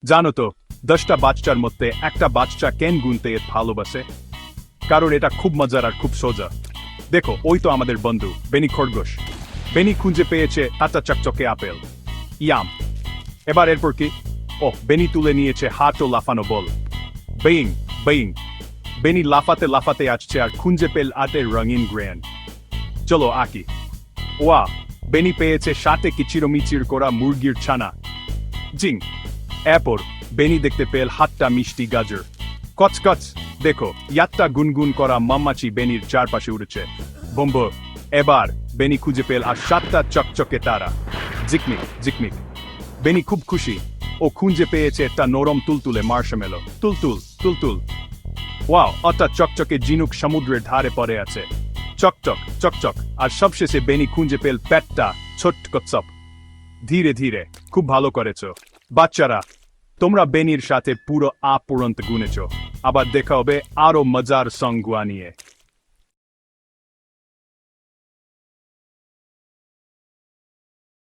জানো তো 10টা বাচ্চার মধ্যে একটা বাচ্চা কেন গুনতে ভালোবাসে? কারণ এটা খুব মজার আর খুব সোজা। দেখো, ওই তো আমাদের বন্ধু বেনি খরগোশ। বেনি খুঁজে পেয়েছে আটা চকচকে আপেল। ইয়াম। এবার এরপর কি? বেনি তুলে নিয়েছে হাত ও লাফানো বল। Being being. বেনি লাফাতে লাফাতে আসছে আর খুঁজে পেল আটের রঙিন গ্রেন। চলো আঁকি। ওয়া, বেনি পেয়েছে সাথে কিচিরমিচির করা মুরগির ছানা। জিং। এরপর বেনি দেখতে পেল হাতটা মিষ্টি গাজর। কচকচ। দেখো, ইয়াত্তা গুনগুন করা মাম্মাচি বেনির চারপাশে উড়েছে। বম্ব। এবার বেনি খুঁজে পেল আর 7টা চকচকে তারা। জিকমিক জিকমিক। বেনি খুব খুশি। ও খুঁজে পেয়েছে একটা নরম তুলতুলে মার্শমেলো। তুলতুল তুলতুল। ওয়াও, ওটা চকচকে ঝিনুক সমুদ্রের ধারে পড়ে আছে। চকচক চকচক। আর সবশেষে বেনি খুঁজে পেল পেটটা ছোট্ট কচ্ছপ। ধীরে ধীরে। খুব ভালো করেছো বাচ্চারা। তোমরা বেনির সাথে পুরো পর্যন্ত গুনেছ। আবার দেখা হবে আরো মজার সঙ্গ নিয়ে।